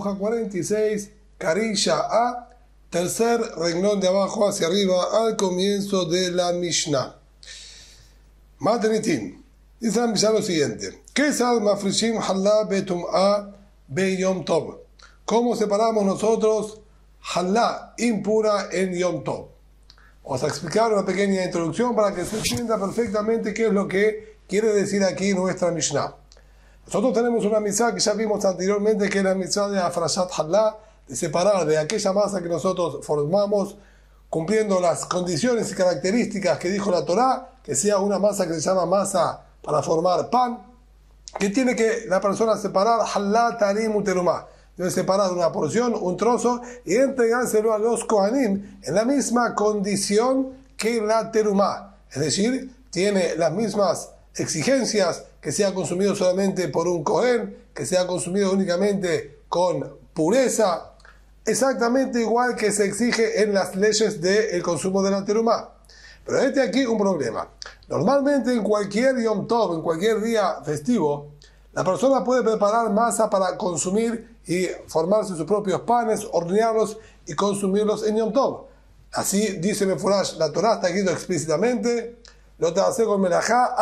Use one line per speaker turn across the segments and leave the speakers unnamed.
hoja 46, Carilla A, tercer renglón de abajo hacia arriba, al comienzo de la Mishnah. Matenitin. Dice la Mishnah lo siguiente. Kesad mafrishim halá betum'a beyom tov. ¿Cómo separamos nosotros halá impura en Yom Tov? Vamos a explicar una pequeña introducción para que se entienda perfectamente qué es lo que quiere decir aquí nuestra Mishnah. Nosotros tenemos una mitzvah que ya vimos anteriormente, que es la mitzvah de Afrashat Halá, de separar de aquella masa que nosotros formamos, cumpliendo las condiciones y características que dijo la Torá, que sea una masa que se llama masa para formar pan, que tiene que la persona separar Halá Tarim Uterumá. Debe separar una porción, un trozo, y entregárselo a los Kohanim en la misma condición que la terumá. Es decir, tiene las mismas exigencias, que sea consumido solamente por un Kohen, que sea consumido únicamente con pureza, exactamente igual que se exige en las leyes del consumo de la terumá. Pero aquí un problema. Normalmente en cualquier Yom Tov, en cualquier día festivo, la persona puede preparar masa para consumir y formarse sus propios panes, hornearlos y consumirlos en Yom Tov. Así dice Mefurash, la Torá está escrito explícitamente, lo te hace con melajá,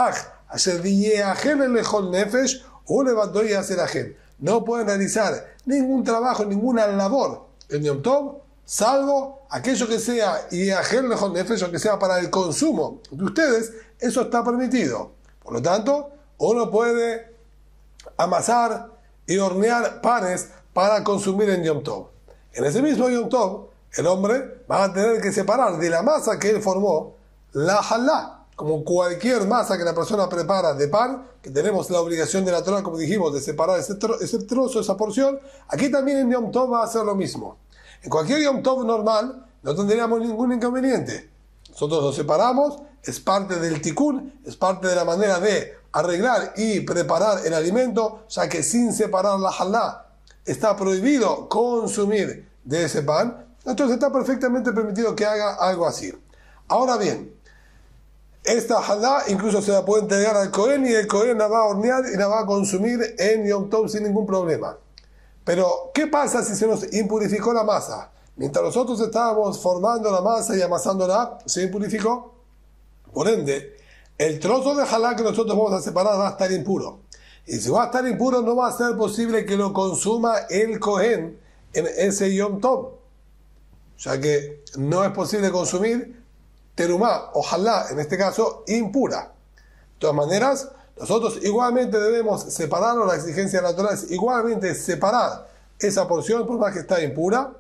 no pueden realizar ningún trabajo, ninguna labor en Yom Tov, salvo aquello que sea o que sea para el consumo de ustedes. Eso está permitido. Por lo tanto, uno puede amasar y hornear panes para consumir en Yom Tov. En ese mismo Yom Tov, el hombre va a tener que separar de la masa que él formó la halá. Como cualquier masa que la persona prepara de pan, que tenemos la obligación de la Torá, como dijimos, de separar ese trozo, esa porción, aquí también en Yom Tov va a ser lo mismo. En cualquier Yom Tov normal no tendríamos ningún inconveniente. Nosotros lo separamos, es parte del tikún, es parte de la manera de arreglar y preparar el alimento, ya que sin separar la halá está prohibido consumir de ese pan, entonces está perfectamente permitido que haga algo así. Ahora bien, esta halá incluso se la puede entregar al Cohen y el Cohen la va a hornear y la va a consumir en Yom Tov sin ningún problema. Pero, ¿qué pasa si se nos impurificó la masa? Mientras nosotros estábamos formando la masa y amasándola, se impurificó. Por ende, el trozo de halá que nosotros vamos a separar va a estar impuro. Y si va a estar impuro, no va a ser posible que lo consuma el Cohen en ese Yom Tov. Ya que no es posible consumir terumá o halá, en este caso, impura. De todas maneras, nosotros igualmente debemos separarlo, la exigencia natural es igualmente separar esa porción, por más que está impura,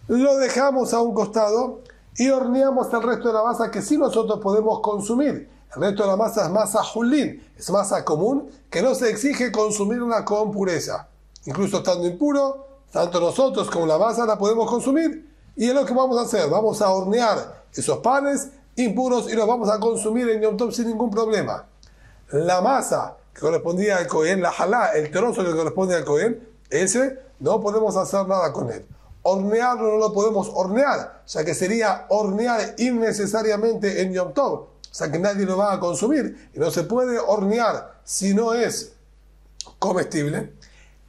lo dejamos a un costado y horneamos el resto de la masa que sí nosotros podemos consumir. El resto de la masa es masa julín, es masa común que no se exige consumirla con pureza. Incluso estando impuro, tanto nosotros como la masa la podemos consumir. Y es lo que vamos a hacer, vamos a hornear esos panes impuros y los vamos a consumir en Yom Tov sin ningún problema. La masa que correspondía al Cohen, la halá, el trozo que corresponde al Cohen, ese no podemos hacer nada con él. Hornearlo no lo podemos hornear, ya que sería hornear innecesariamente en Yom Tov, o sea que nadie lo va a consumir y no se puede hornear si no es comestible.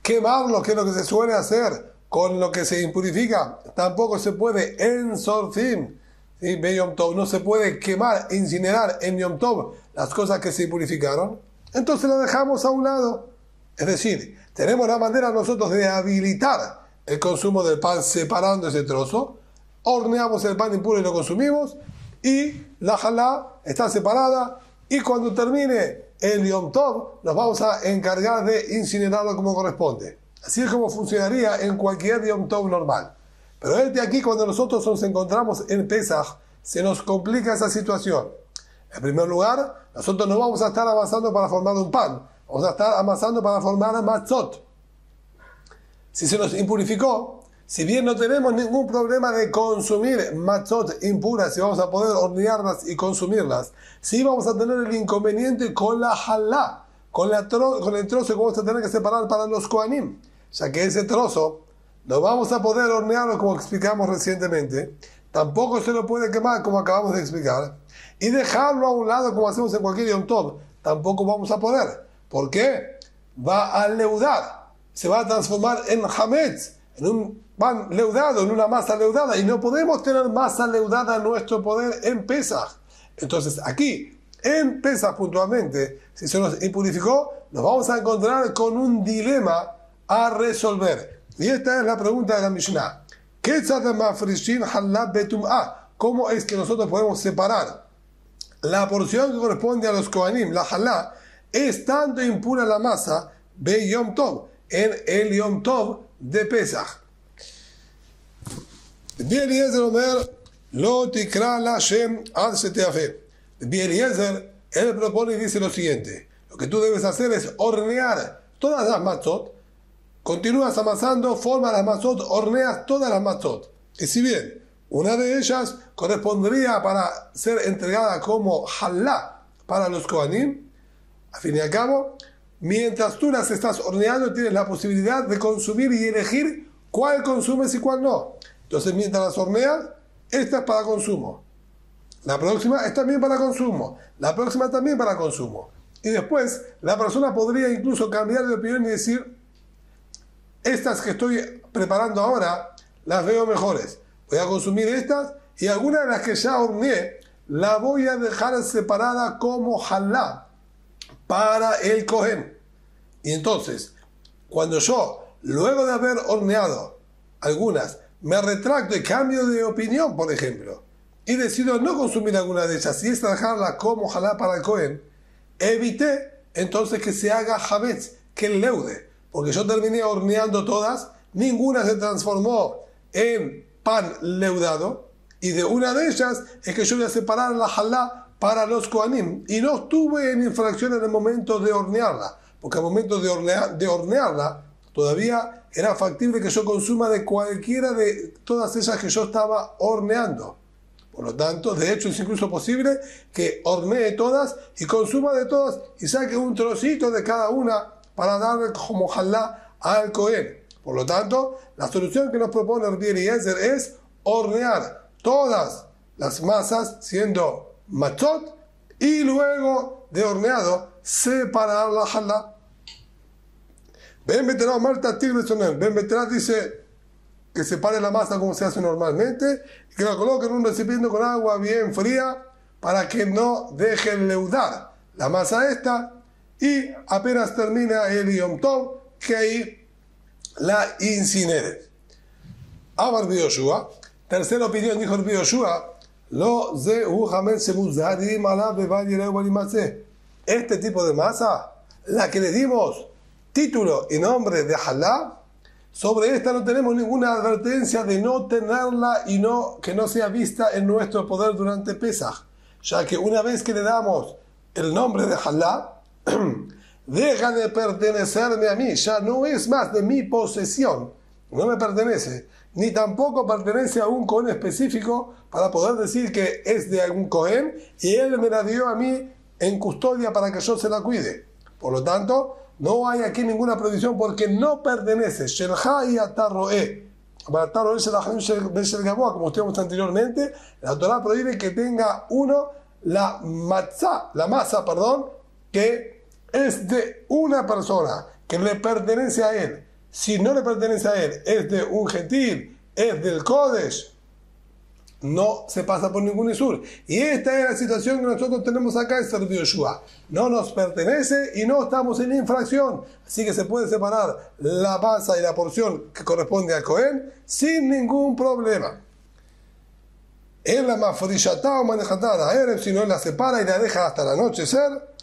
Quemarlo, que es lo que se suele hacer con lo que se impurifica, tampoco se puede en Sorfim, ¿sí? Yom Tov, no se puede quemar, incinerar en Yom Tov las cosas que se impurificaron, entonces las dejamos a un lado. Es decir, tenemos la manera nosotros de habilitar el consumo del pan separando ese trozo, horneamos el pan impuro y lo consumimos, y la halá está separada, y cuando termine el Yom Tov nos vamos a encargar de incinerarlo como corresponde. Así es como funcionaría en cualquier Yom Tov normal. Pero aquí, cuando nosotros nos encontramos en Pesaj, se nos complica esa situación. En primer lugar, nosotros no vamos a estar amasando para formar un pan, vamos a estar amasando para formar matzot. Si se nos impurificó, si bien no tenemos ningún problema de consumir matzot impuras y vamos a poder hornearlas y consumirlas, sí vamos a tener el inconveniente con la halá, con el trozo que vamos a tener que separar para los kohanim, ya que ese trozo no vamos a poder hornearlo como explicamos recientemente, tampoco se lo puede quemar como acabamos de explicar, y dejarlo a un lado como hacemos en cualquier Yom Tov, tampoco vamos a poder. ¿Por qué? Va a leudar se va a transformar en hametz, en un pan leudado, en una masa leudada, y no podemos tener masa leudada en nuestro poder en Pesaj. Entonces aquí, en Pesaj puntualmente, si se nos impurificó, nos vamos a encontrar con un dilema a resolver. Y esta es la pregunta de la Mishnah. ¿Cómo es que nosotros podemos separar la porción que corresponde a los Kohanim, la halá, estando impura la masa, be Yom Tov, en el Yom Tov de Pesach? Rabbi Eliezer Omer, lo tikra la Shem ad sheteafe. Rabbi Eliezer, él propone y dice lo siguiente: lo que tú debes hacer es hornear todas las matzot, continúas amasando, formas las matzot, horneas todas las matzot. Y si bien una de ellas correspondería para ser entregada como halá para los Kohanim, al fin y al cabo, mientras tú las estás horneando, tienes la posibilidad de consumir y elegir cuál consumes y cuál no. Entonces, mientras las horneas, esta es para consumo. La próxima es también para consumo. La próxima también para consumo. Y después, la persona podría incluso cambiar de opinión y decir: estas que estoy preparando ahora, las veo mejores. Voy a consumir estas, y algunas de las que ya horneé, la voy a dejar separada como halá para el Kohen. Y entonces, cuando yo, luego de haber horneado algunas, me retracto y cambio de opinión, por ejemplo, y decido no consumir alguna de ellas y esta dejarla como halá para el Kohen, evité entonces que se haga hametz, que leude, porque yo terminé horneando todas, ninguna se transformó en pan leudado, y de una de ellas es que yo voy a separar la halá para los Kohanim, y no estuve en infracción en el momento de hornearla, porque al momento de hornearla todavía era factible que yo consuma de cualquiera de todas ellas que yo estaba horneando. Por lo tanto, de hecho, es incluso posible que hornee todas y consuma de todas y saque un trocito de cada una para darle como halá al Kohen. Por lo tanto, la solución que nos propone Rabbi Eliezer es hornear todas las masas siendo matzot y luego de horneado separar la halá. Ben Beterá Marta Tigresoner. Ben Beterá dice que separe la masa como se hace normalmente y que la coloque en un recipiente con agua bien fría para que no deje leudar la masa esta, y apenas termina el Yom Tov, que ahí la incinere. Amar Yoshua, tercera opinión, dijo Rabbi Yoshua, lo ze hu hametz shemuzarim alav bevad yireu balimatzeh. Este tipo de masa, la que le dimos título y nombre de halá, sobre esta no tenemos ninguna advertencia de no tenerla y que no sea vista en nuestro poder durante Pesaj, ya que una vez que le damos el nombre de halá, deja de pertenecerme a mí, ya no es más de mi posesión, no me pertenece, ni tampoco pertenece a un Cohen específico para poder decir que es de algún Cohen y él me la dio a mí en custodia para que yo se la cuide. Por lo tanto, no hay aquí ninguna prohibición porque no pertenece. Como estudiamos anteriormente, la Torah prohíbe que tenga uno la masa, que es de una persona, que le pertenece a él. Si no le pertenece a él, es de un gentil, es del Kodesh, no se pasa por ningún isur. Y esta es la situación que nosotros tenemos acá en Rabbi Yoshua. No nos pertenece y no estamos en infracción. Así que se puede separar la masa y la porción que corresponde al Cohen sin ningún problema. En la mafrishatá o manejatá la erev, si no la separa y la deja hasta el anochecer,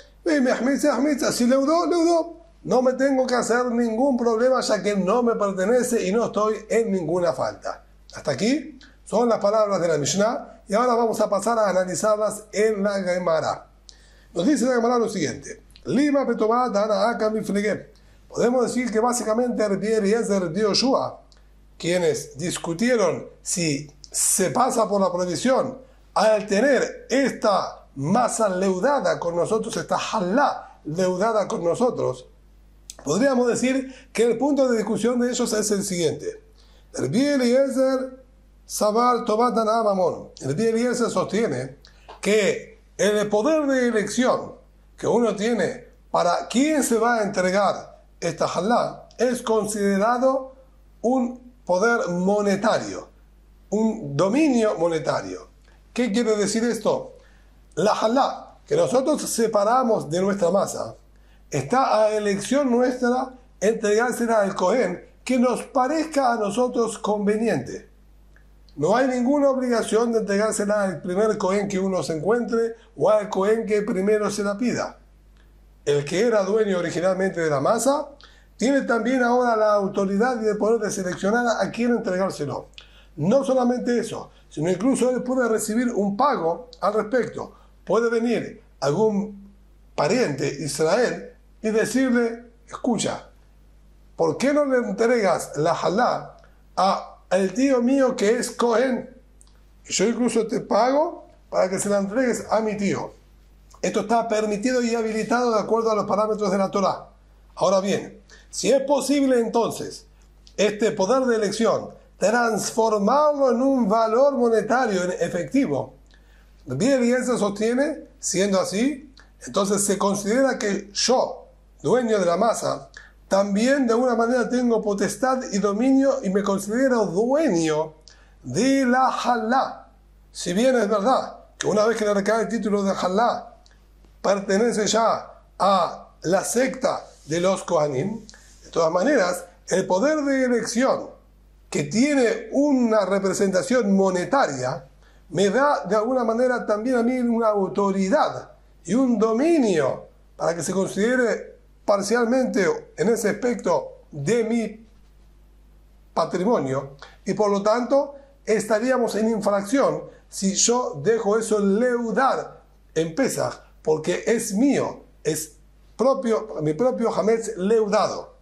si leudó, no me tengo que hacer ningún problema, ya que no me pertenece y no estoy en ninguna falta. Hasta aquí son las palabras de la Mishnah, y ahora vamos a pasar a analizarlas en la Gemara. Nos dice la Gemara lo siguiente: Lima Petová Dana Aka Miflegem. Podemos decir que básicamente Rabbi Eliezer y Yoshua, quienes discutieron si se pasa por la prohibición al tener esta masa leudada con nosotros, esta halá leudada con nosotros, podríamos decir que el punto de discusión de ellos es el siguiente: Rabbi Eliezer Sabar Tobat Dana Mamón. Rabbi Eliezer sostiene que el poder de elección que uno tiene para quién se va a entregar esta halá es considerado un poder monetario, un dominio monetario. ¿Qué quiere decir esto? La halá, que nosotros separamos de nuestra masa, está a elección nuestra entregársela al Cohen que nos parezca a nosotros conveniente. No hay ninguna obligación de entregársela al primer Cohen que uno se encuentre o al Cohen que primero se la pida. El que era dueño originalmente de la masa tiene también ahora la autoridad y el poder de seleccionar a quién entregárselo. No solamente eso, sino incluso él puede recibir un pago al respecto. Puede venir algún pariente Israel y decirle, escucha, ¿por qué no le entregas la halá al tío mío que es Cohen? Yo incluso te pago para que se la entregues a mi tío. Esto está permitido y habilitado de acuerdo a los parámetros de la Torá. Ahora bien, si es posible entonces este poder de elección transformarlo en un valor monetario, en efectivo, bien, y eso sostiene, siendo así, entonces se considera que yo, dueño de la masa, también de alguna manera tengo potestad y dominio y me considero dueño de la halá. Si bien es verdad que una vez que le recae el título de halá, pertenece ya a la secta de los Kohanim, de todas maneras, el poder de elección que tiene una representación monetaria me da de alguna manera también a mí una autoridad y un dominio para que se considere parcialmente en ese aspecto de mi patrimonio, y por lo tanto estaríamos en infracción si yo dejo eso leudar en Pesaj, porque es mío, es mi propio hametz leudado.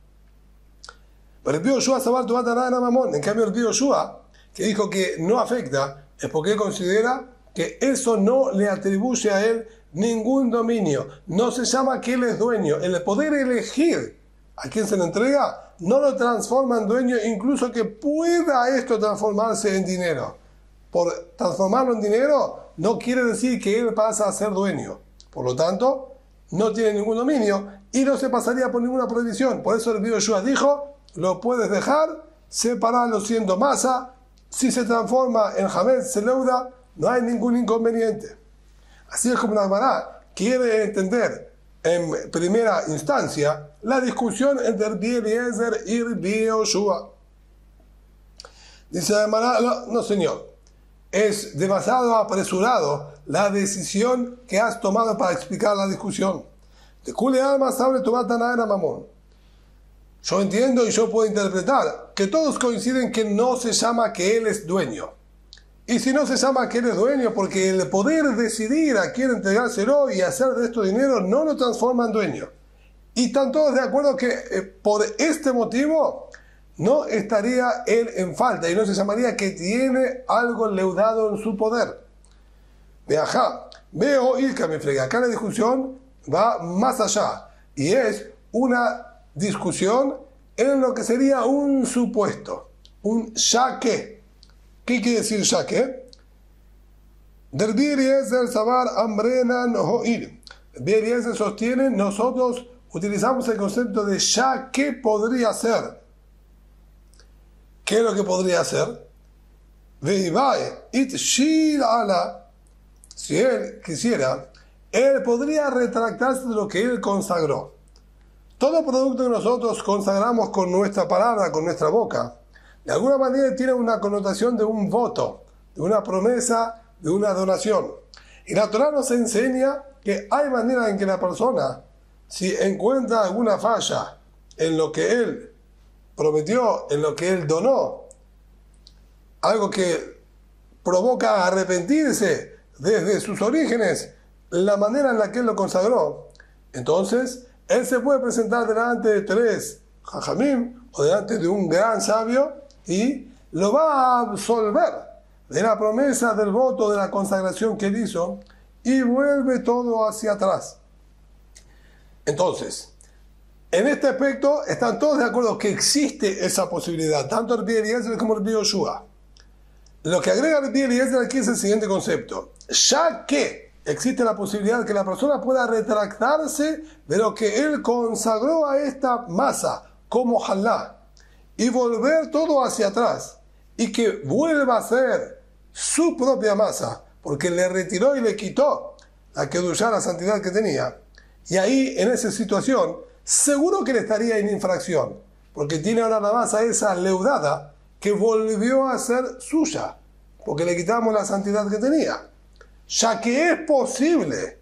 Pero el Rabbi Yoshua Sabar Tuvat Haná Mamón, en cambio el Rabbi Yoshua, que dijo que no afecta, es porque él considera que eso no le atribuye a él ningún dominio. No se llama que él es dueño. El poder elegir a quién se le entrega no lo transforma en dueño, incluso que pueda esto transformarse en dinero. Por transformarlo en dinero no quiere decir que él pasa a ser dueño. Por lo tanto, no tiene ningún dominio y no se pasaría por ninguna prohibición. Por eso el Rabbi Yoshua dijo, lo puedes dejar, separarlo siendo masa. Si se transforma en hametz seleuda, no hay ningún inconveniente. Así es como la Gemara quiere entender en primera instancia la discusión entre Rabbi Eliezer y Rabbi Yoshua. Dice la Gemara, no señor, es demasiado apresurado la decisión que has tomado para explicar la discusión. De Kule Alma sabe Tuvat Haná Mamón. Yo entiendo y yo puedo interpretar que todos coinciden que no se llama que él es dueño. Y si no se llama que él es dueño, porque el poder decidir a quién entregárselo y hacer de esto dinero no lo transforma en dueño. Y están todos de acuerdo que por este motivo no estaría él en falta y no se llamaría que tiene algo leudado en su poder. Veo Ilka me frega. Acá la discusión va más allá y es una discusión en lo que sería un supuesto, un ya que. ¿Qué quiere decir ya que? Rabbi Eliezer Sabar Amrenan Ho'il. Rabbi Eliezer sostiene, nosotros utilizamos el concepto de ya que podría ser. ¿Qué es lo que podría ser? Veivae it shil ala. Si él quisiera, él podría retractarse de lo que él consagró. Todo producto que nosotros consagramos con nuestra palabra, con nuestra boca, de alguna manera tiene una connotación de un voto, de una promesa, de una donación. Y la Torá nos enseña que hay manera en que la persona, si encuentra alguna falla en lo que él prometió, en lo que él donó, algo que provoca arrepentirse desde sus orígenes, la manera en la que él lo consagró, entonces él se puede presentar delante de tres jajamim o delante de un gran sabio y lo va a absolver de la promesa, del voto, de la consagración que él hizo y vuelve todo hacia atrás. Entonces, en este aspecto están todos de acuerdo que existe esa posibilidad, tanto Rabbi Eliezer como Rabbi Yoshua. Lo que agrega Rabbi Eliezer aquí es el siguiente concepto. Ya que existe la posibilidad de que la persona pueda retractarse de lo que él consagró a esta masa como halá y volver todo hacia atrás y que vuelva a ser su propia masa, porque le retiró y le quitó la kedushá, la santidad que tenía, y ahí en esa situación seguro que le estaría en infracción, porque tiene ahora la masa esa leudada que volvió a ser suya, porque le quitamos la santidad que tenía. Ya que es posible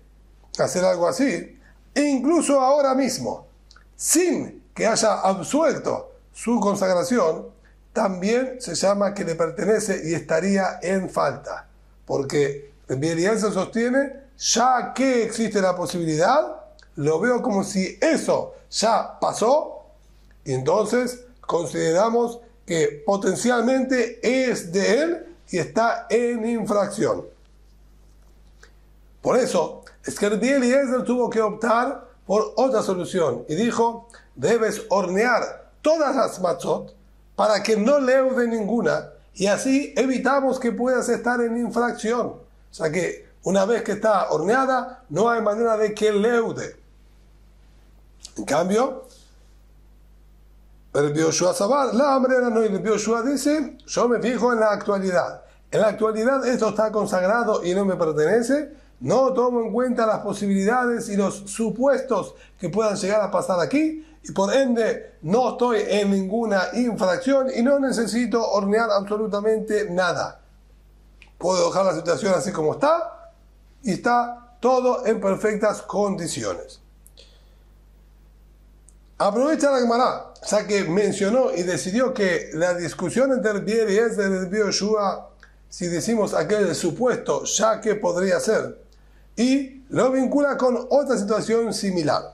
hacer algo así, e incluso ahora mismo, sin que haya absuelto su consagración, también se llama que le pertenece y estaría en falta. Porque Eliezer sostiene, ya que existe la posibilidad, lo veo como si eso ya pasó, y entonces consideramos que potencialmente es de él y está en infracción. Por eso es que Eliezer tuvo que optar por otra solución y dijo, debes hornear todas las matzot para que no leude ninguna y así evitamos que puedas estar en infracción. O sea que una vez que está horneada no hay manera de que leude. En cambio, el Yoshua Sabar, la Amrera no, y el Yoshua dice, yo me fijo en la actualidad. En la actualidad esto está consagrado y no me pertenece. No tomo en cuenta las posibilidades y los supuestos que puedan llegar a pasar aquí y por ende no estoy en ninguna infracción y no necesito hornear absolutamente nada. Puedo dejar la situación así como está y está todo en perfectas condiciones. Aprovecha la Gemara, ya que mencionó y decidió que la discusión entre el Biel y el Yoshua, si decimos aquel supuesto, ya que podría ser, y lo vincula con otra situación similar.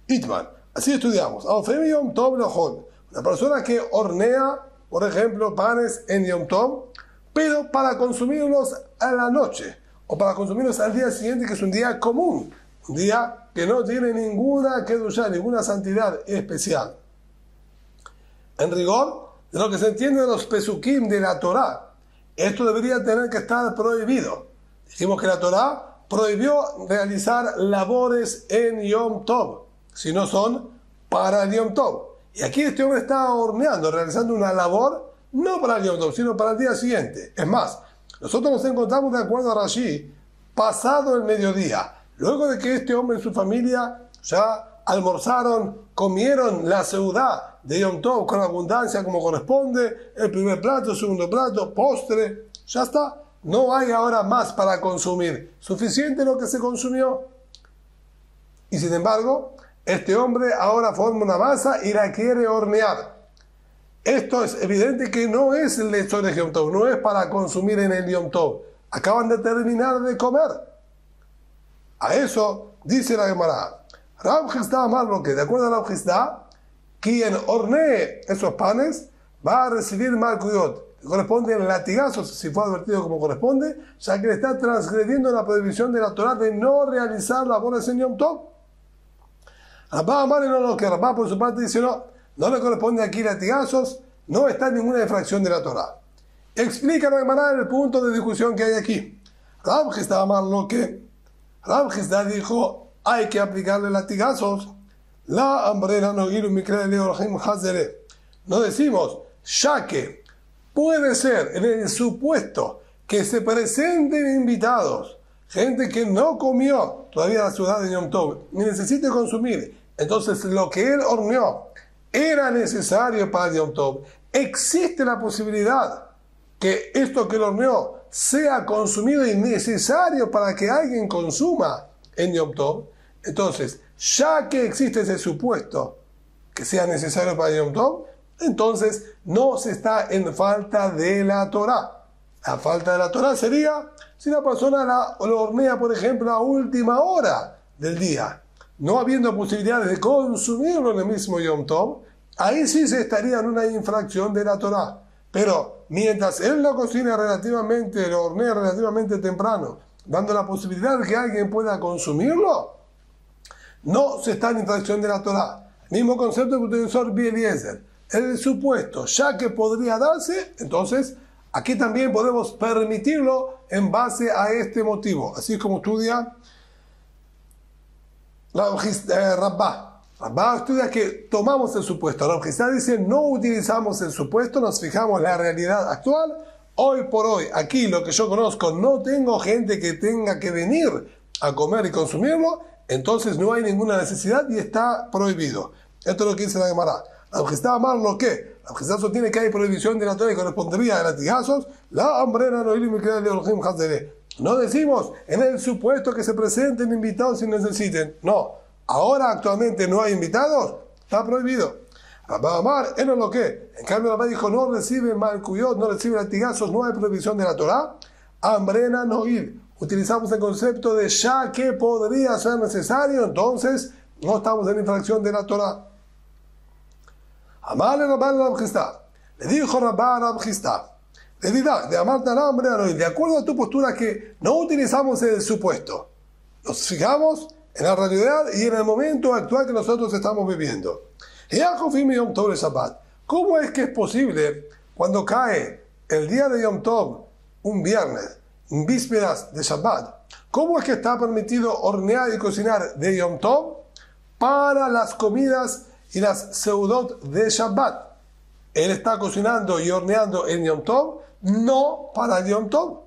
Itman, así estudiamos. Una persona que hornea, por ejemplo, panes en Yom Tov, pero para consumirlos a la noche, o para consumirlos al día siguiente, que es un día común, un día que no tiene ninguna kedushá, ninguna santidad especial. En rigor, de lo que se entiende de los pesukim de la Torá, esto debería tener que estar prohibido. Dijimos que la Torá prohibió realizar labores en Yom Tov, si no son para el Yom Tov. Y aquí este hombre está horneando, realizando una labor, no para el Yom Tov, sino para el día siguiente. Es más, nosotros nos encontramos, de acuerdo a Rashi, pasado el mediodía, luego de que este hombre y su familia ya almorzaron, comieron la seudá de Yom Tov con abundancia como corresponde, el primer plato, el segundo plato, postre, ya está. No hay ahora más para consumir. Suficiente lo que se consumió. Y sin embargo, este hombre ahora forma una masa y la quiere hornear. Esto es evidente que no es el lechón de Yom Tov, no es para consumir en el Yom Tov. Acaban de terminar de comer. A eso dice la Gemara. Rav Chisda amar lo que, de acuerdo a Rav Chisda, quien hornee esos panes va a recibir malkuyot. Corresponden latigazos si fue advertido como corresponde, ya que le está transgrediendo la prohibición de la Torá de no realizar labores en Yom Tov. Rabá Amar no lo que Rabá por su parte dice no le corresponde aquí latigazos, no está en ninguna infracción de la Torá. Explica la Gemara el punto de discusión que hay aquí. Rav Chisda Amar lo que Rav Chisda dijo hay que aplicarle latigazos. La hambrera no ir mi no decimos ya que puede ser en el supuesto que se presenten invitados, gente que no comió todavía la ciudad de Yom Tov ni necesite consumir, entonces lo que él horneó era necesario para Yom Tov. Existe la posibilidad que esto que él horneó sea consumido y necesario para que alguien consuma en Yom Tov. Entonces, ya que existe ese supuesto que sea necesario para Yom Tov, entonces no se está en falta de la Torá. La falta de la Torá sería si la persona lo hornea, por ejemplo, a última hora del día, no habiendo posibilidades de consumirlo en el mismo Yom Tov, ahí sí se estaría en una infracción de la Torá. Pero mientras él lo cocina relativamente, lo hornea relativamente temprano, dando la posibilidad de que alguien pueda consumirlo, no se está en infracción de la Torá. Mismo concepto que utilizó Eliezer. El supuesto, ya que podría darse, entonces aquí también podemos permitirlo en base a este motivo. Así como estudia Rabbah. Rabá estudia que tomamos el supuesto. Rav Chisda dice no utilizamos el supuesto, nos fijamos en la realidad actual. Hoy por hoy, aquí lo que yo conozco, no tengo gente que tenga que venir a comer y consumirlo, entonces no hay ninguna necesidad y está prohibido. Esto es lo que dice la Gemara. Rav Chisda amar lo que Rav Chisda sostiene que hay prohibición de la Torah y correspondería a latigazos. La hambrena no no decimos en el supuesto que se presenten invitados si necesiten. No, ahora actualmente no hay invitados, está prohibido. Rabá amar, él no lo que. En cambio, Rabá dijo, no recibe malcuyot, no recibe latigazos, no hay prohibición de la Torah. Hambrena no ir. Utilizamos el concepto de ya que podría ser necesario, entonces no estamos en infracción de la Torah. Amar Rabá Rav Chisda. Le dijo Rabá a Rav Chisda. Le dirá, de amar tan hambrena no ir. De acuerdo a tu postura que no utilizamos el supuesto. Nos fijamos en la realidad y en el momento actual que nosotros estamos viviendo. ¿Cómo es que es posible cuando cae el día de Yom Tov, un viernes, en vísperas de Shabbat? ¿Cómo es que está permitido hornear y cocinar de Yom Tov para las comidas y las seudot de Shabbat? Él está cocinando y horneando en Yom Tov, no para el Yom Tov.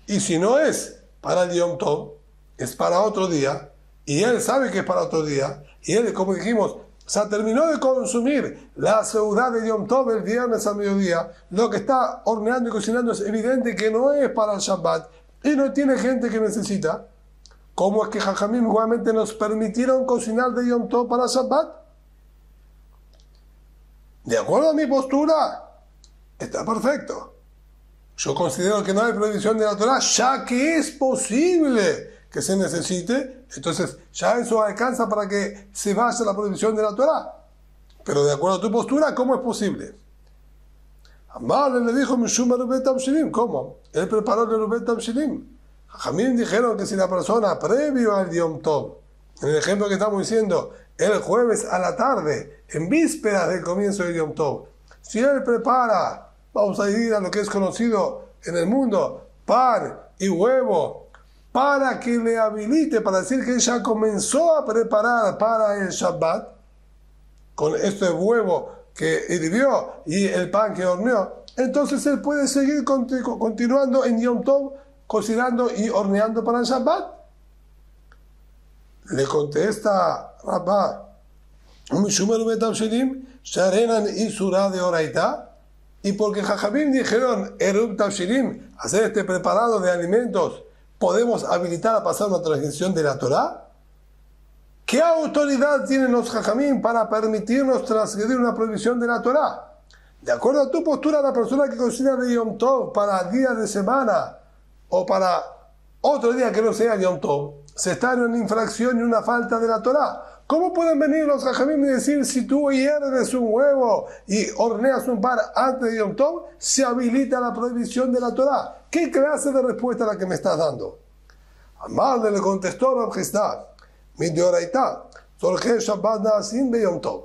Y si no es para el Yom Tov, es para otro día, y él sabe que es para otro día, y él, como dijimos, se terminó de consumir la seudá de Yom Tov el viernes al mediodía, lo que está horneando y cocinando es evidente que no es para el Shabbat, y no tiene gente que necesita. ¿Cómo es que Jajamim igualmente nos permitieron cocinar de Yom Tov para Shabbat? De acuerdo a mi postura, está perfecto. Yo considero que no hay prohibición de la Torah, ya que es posible que se necesite, entonces ya eso alcanza para que se vaya la prohibición de la Torah. Pero de acuerdo a tu postura, ¿cómo es posible? Amar le dijo Mishum Rubet Tamshilim. ¿Cómo? Él preparó el Rubet Tamshilim. Jamín dijeron que si la persona previo al Yom Tov, en el ejemplo que estamos diciendo, el jueves a la tarde, en vísperas del comienzo del Yom Tov, si él prepara, vamos a ir a lo que es conocido en el mundo, pan y huevo, para que le habilite, para decir que ella comenzó a preparar para el Shabbat, con este huevo que hirvió y el pan que horneó, entonces él puede seguir continuando en Yom Tov, cocinando y horneando para el Shabbat. Le contesta Rabá, y porque Jajamim dijeron, Erub Tavshilim, hacer este preparado de alimentos, ¿podemos habilitar a pasar una transgresión de la Torá? ¿Qué autoridad tienen los Jajamim para permitirnos transgredir una prohibición de la Torá? De acuerdo a tu postura, la persona que cocina de Yom Tov para días de semana o para otro día que no sea Yom Tov, se está en una infracción y una falta de la Torá. ¿Cómo pueden venir los Jajamim y decir, si tú hierves un huevo y horneas un pan antes de Yom Tov, se habilita la prohibición de la Torá? ¿Qué clase de respuesta es la que me estás dando? Amar le contestó Rav Chisda, mi deoraita, Zorje Shabbat Naasim be Yom Tov.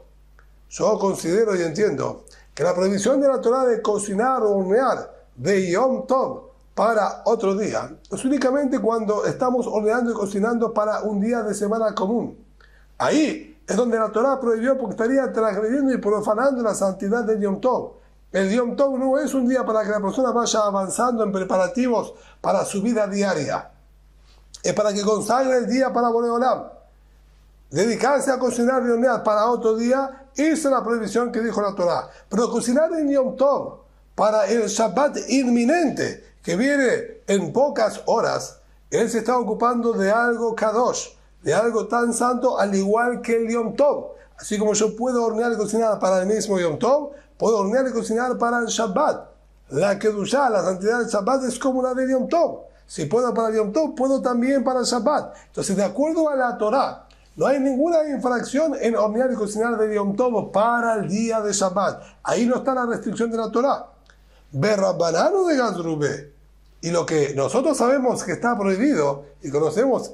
Yo considero y entiendo que la prohibición de la Torá de cocinar o hornear de Yom Tov para otro día es únicamente cuando estamos horneando y cocinando para un día de semana común. Ahí es donde la Torá prohibió porque estaría transgrediendo y profanando la santidad del Yom Tov. El Yom Tov no es un día para que la persona vaya avanzando en preparativos para su vida diaria. Es para que consagre el día para Boreolam. Dedicarse a cocinar y hornear para otro día, esa es la prohibición que dijo la Torá. Pero cocinar en Yom Tov para el Shabbat inminente, que viene en pocas horas, él se está ocupando de algo kadosh, de algo tan santo, al igual que el Yom Tov. Así como yo puedo hornear y cocinar para el mismo Yom Tov, puedo hornear y cocinar para el Shabbat. La Kedushá, la santidad del Shabbat, es como la del Yom Tov. Si puedo para el Yom Tov, puedo también para el Shabbat. Entonces, de acuerdo a la Torá, no hay ninguna infracción en hornear y cocinar del Yom Tov para el día de Shabbat. Ahí no está la restricción de la Torá. Berrabbanano de Gazrube. Y lo que nosotros sabemos que está prohibido, y conocemos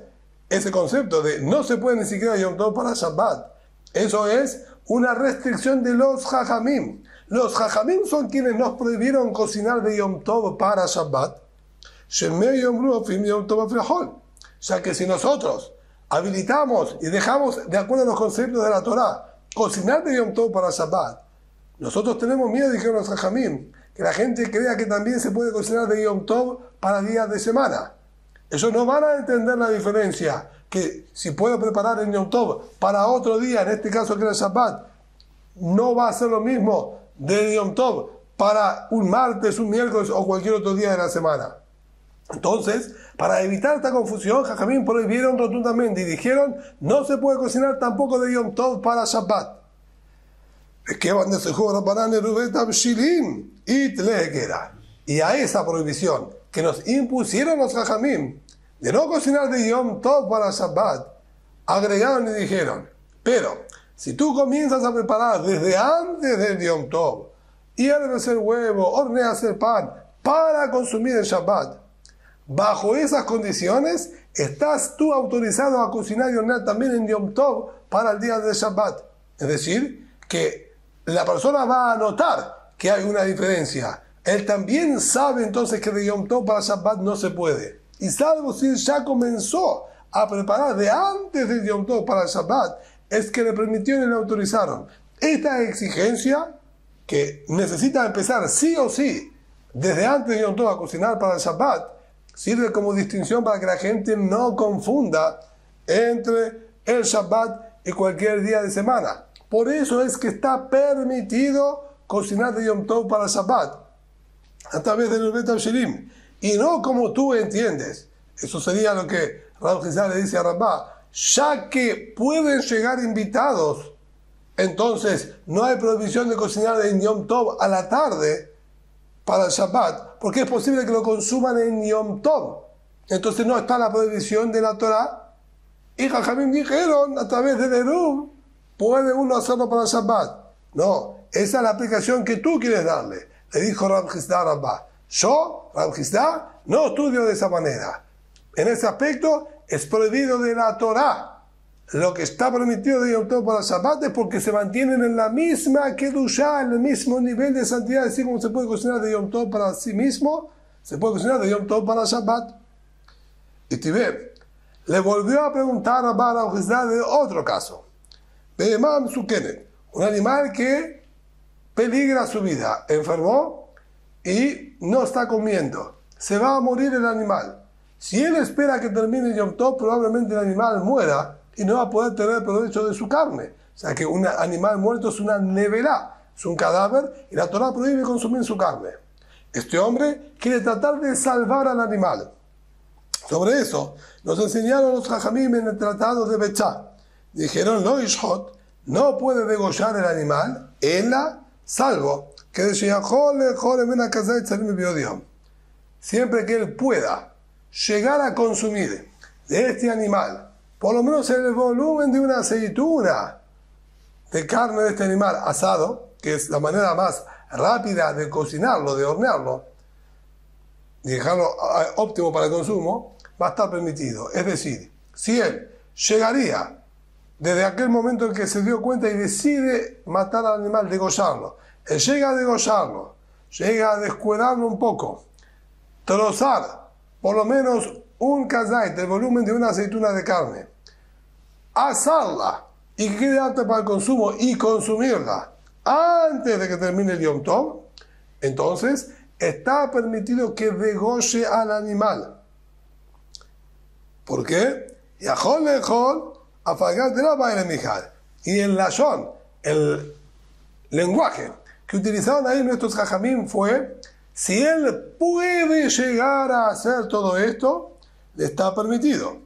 ese concepto de no se puede ni siquiera Yom Tov para Shabbat, eso es una restricción de los Jajamim. Los Jajamim son quienes nos prohibieron cocinar de Yom Tov para Shabbat, ya que si nosotros habilitamos y dejamos, de acuerdo a los conceptos de la Torá, cocinar de Yom Tov para Shabbat. Nosotros tenemos miedo, dijeron los Jajamim, que la gente crea que también se puede cocinar de Yom Tov para días de semana. Ellos no van a entender la diferencia, que si puedo preparar el Yom Tov para otro día, en este caso que era Shabbat, no va a ser lo mismo de Yom Tov para un martes, un miércoles o cualquier otro día de la semana. Entonces, para evitar esta confusión, Jajamim prohibieron rotundamente y dijeron, no se puede cocinar tampoco de Yom Tov para Shabbat. Y a esa prohibición que nos impusieron los Jajamim de no cocinar de Yom Tov para Shabbat, agregaron y dijeron, pero si tú comienzas a preparar desde antes del Yom Tov, hierves el huevo, horneas el pan para consumir el Shabbat, bajo esas condiciones estás tú autorizado a cocinar y hornear también en Yom Tov para el día de Shabbat. Es decir, que la persona va a notar que hay una diferencia. Él también sabe entonces que de Yom Tov para Shabbat no se puede. Y salvo si él ya comenzó a preparar de antes del Yom Tov para el Shabbat, es que le permitieron y le autorizaron. Esta exigencia, que necesita empezar sí o sí desde antes de Yom Tov a cocinar para el Shabbat, sirve como distinción para que la gente no confunda entre el Shabbat y cualquier día de semana. Por eso es que está permitido cocinar de Yom Tov para el Shabbat a través del Bet Shirim, y no como tú entiendes. Eso sería lo que Rav Hizda le dice a Rabá, ya que pueden llegar invitados, entonces no hay prohibición de cocinar en Yom Tov a la tarde para el Shabbat, porque es posible que lo consuman en Yom Tov. Entonces no está la prohibición de la Torá. Y Jajamim dijeron, a través del Eruv, puede uno hacerlo para el Shabbat. No, esa es la aplicación que tú quieres darle. Le dijo Rav Hizda a Rabá. Yo, Rav Hizda, no estudio de esa manera. En ese aspecto es prohibido de la Torá. Lo que está permitido de Yom Tov para el Shabbat es porque se mantienen en la misma Kedushá, en el mismo nivel de santidad. Así como se puede cocinar de Yom Tov para sí mismo, se puede cocinar de Yom Tov para el Shabbat. Y Tibé le volvió a preguntar a Rav Hizda de otro caso. Behemam Sukenet, un animal que peligra su vida, enfermó y no está comiendo. Se va a morir el animal. Si él espera que termine Yom Tov, probablemente el animal muera y no va a poder tener provecho de su carne. O sea que un animal muerto es una nevelá, es un cadáver, y la Torá prohíbe consumir su carne. Este hombre quiere tratar de salvar al animal. Sobre eso nos enseñaron los Jajamim en el tratado de Bechá. Dijeron, lo ishot, no puede degollar el animal, salvo que de siempre que él pueda llegar a consumir de este animal, por lo menos el volumen de una aceituna de carne de este animal asado, que es la manera más rápida de cocinarlo, de hornearlo, y dejarlo óptimo para el consumo, va a estar permitido. Es decir, si él llegaría desde aquel momento en que se dio cuenta y decide matar al animal, degollarlo, él llega a degollarlo, llega a descuadrarlo un poco, trozar por lo menos un kazait del volumen de una aceituna de carne, asarla y que quede apta para el consumo y consumirla antes de que termine el Yom Tov, entonces está permitido que degolle al animal. ¿Por qué? Y el lashon, el lenguaje que utilizaron ahí nuestros jajamim fue, si él puede llegar a hacer todo esto, le está permitido.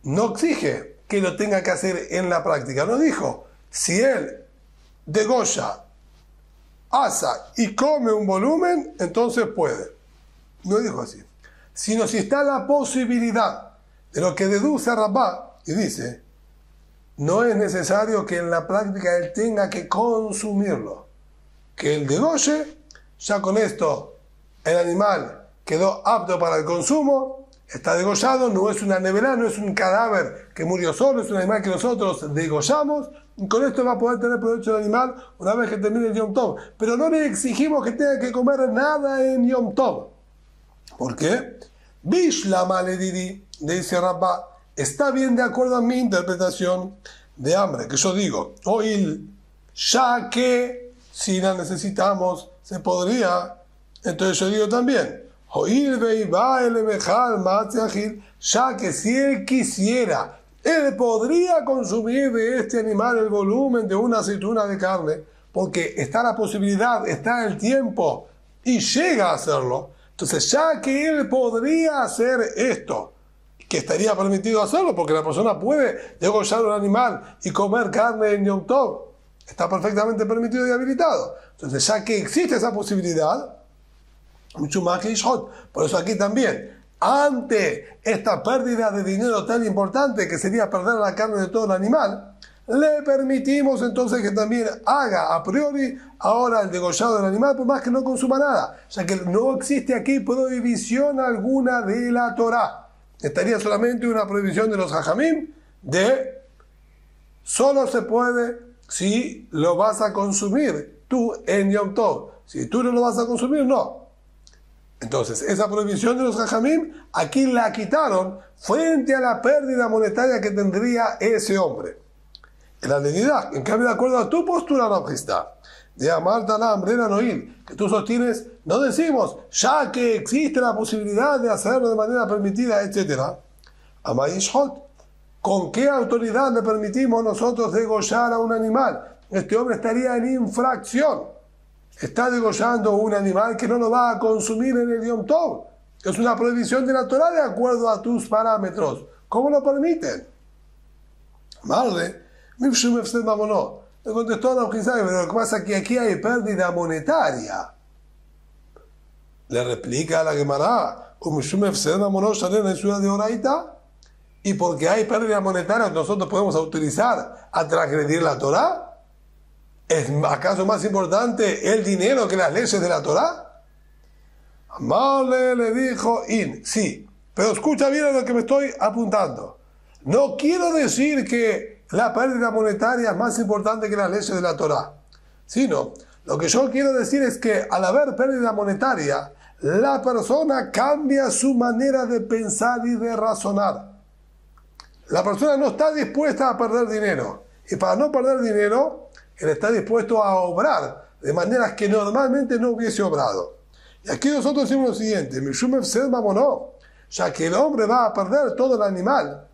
No exige que lo tenga que hacer en la práctica. No dijo, si él degolla, asa y come un volumen, entonces puede. No dijo así. Sino si está la posibilidad de lo que deduce Rabá y dice, no es necesario que en la práctica él tenga que consumirlo. Que él degolle, ya con esto el animal quedó apto para el consumo, está degollado, no es una nevelá, no es un cadáver que murió solo, es un animal que nosotros degollamos, y con esto va a poder tener provecho del animal una vez que termine el Yom Tov. Pero no le exigimos que tenga que comer nada en Yom Tov. ¿Por qué? Bishlama le diri, dice Rabba, está bien de acuerdo a mi interpretación de hambre, que yo digo, oil, ya que si la necesitamos, se podría, entonces yo digo también, ya que si él quisiera, él podría consumir de este animal el volumen de una aceituna de carne, porque está la posibilidad, está el tiempo, y llega a hacerlo. Entonces, ya que él podría hacer esto, que estaría permitido hacerlo, porque la persona puede degollar un animal y comer carne en Yom Tov, está perfectamente permitido y habilitado. Entonces, ya que existe esa posibilidad, mucho más que Ishot. Por eso aquí también, ante esta pérdida de dinero tan importante que sería perder la carne de todo el animal, le permitimos entonces que también haga a priori ahora el degollado del animal, por más que no consuma nada, ya que no existe aquí prohibición alguna de la Torá. Estaría solamente una prohibición de los Jajamim de solo se puede si lo vas a consumir tú en Yom Tov. Si tú no lo vas a consumir, no. Entonces, esa prohibición de los Jajamim aquí la quitaron frente a la pérdida monetaria que tendría ese hombre. En la dignidad, en cambio, de acuerdo a tu postura, Rabjistá, de Amarta la Ambrera Noil, que tú sostienes, no decimos, ya que existe la posibilidad de hacerlo de manera permitida, etc. Amayishot, ¿con qué autoridad le permitimos nosotros degollar a un animal? Este hombre estaría en infracción. Está degollando un animal que no lo va a consumir en el Yom Tov. Es una prohibición de la Torá de acuerdo a tus parámetros. ¿Cómo lo permiten? Marle. Le contestó a la Rabjistá, pero lo que pasa es que aquí hay pérdida monetaria. Le replica a la Gemara, y porque hay pérdida monetaria, nosotros podemos autorizar a transgredir la Torá. ¿Es acaso más importante el dinero que las leyes de la Torá? Amale le dijo, sí, pero escucha bien a lo que me estoy apuntando. No quiero decir que la pérdida monetaria es más importante que las leyes de la Torá, sino lo que yo quiero decir es que al haber pérdida monetaria, la persona cambia su manera de pensar y de razonar. La persona no está dispuesta a perder dinero, y para no perder dinero, él está dispuesto a obrar de maneras que normalmente no hubiese obrado. Y aquí nosotros decimos lo siguiente, ya que el hombre va a perder todo el animal,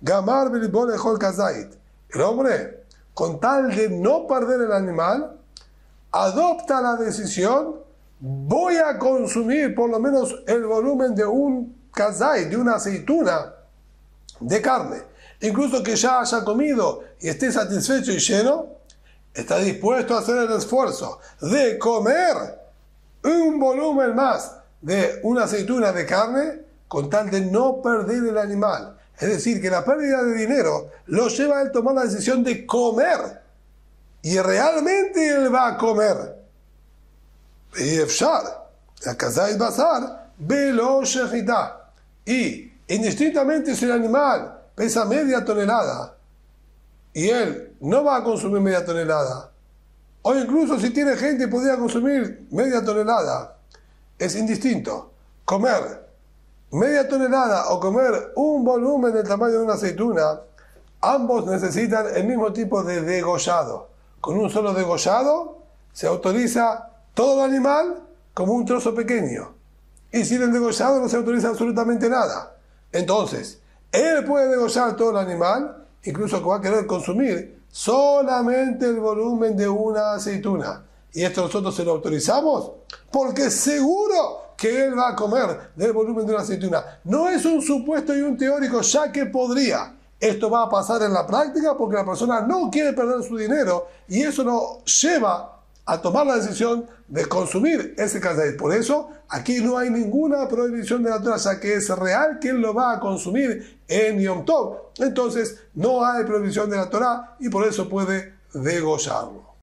Gamar bilibol ejol kazait. El hombre, con tal de no perder el animal, adopta la decisión, voy a consumir por lo menos el volumen de un kazait, de una aceituna de carne. Incluso que ya haya comido y esté satisfecho y lleno, está dispuesto a hacer el esfuerzo de comer un volumen más de una aceituna de carne con tal de no perder el animal. Es decir, que la pérdida de dinero lo lleva a él tomar la decisión de comer. Y realmente él va a comer. Y indistintamente si el animal pesa media tonelada y él no va a consumir media tonelada, o incluso si tiene gente que podría consumir media tonelada, es indistinto. Comer media tonelada o comer un volumen del tamaño de una aceituna, ambos necesitan el mismo tipo de degollado. Con un solo degollado se autoriza todo el animal como un trozo pequeño. Y sin el degollado no se autoriza absolutamente nada. Entonces, él puede degollar todo el animal, incluso que va a querer consumir solamente el volumen de una aceituna. Y esto nosotros se lo autorizamos porque seguro que él va a comer del volumen de una aceituna. No es un supuesto y un teórico, ya que podría. Esto va a pasar en la práctica porque la persona no quiere perder su dinero y eso lo lleva a tomar la decisión de consumir ese kazait. Por eso, aquí no hay ninguna prohibición de la Torá, ya que es real que él lo va a consumir en Yom Tov. Entonces, no hay prohibición de la Torá y por eso puede degollarlo.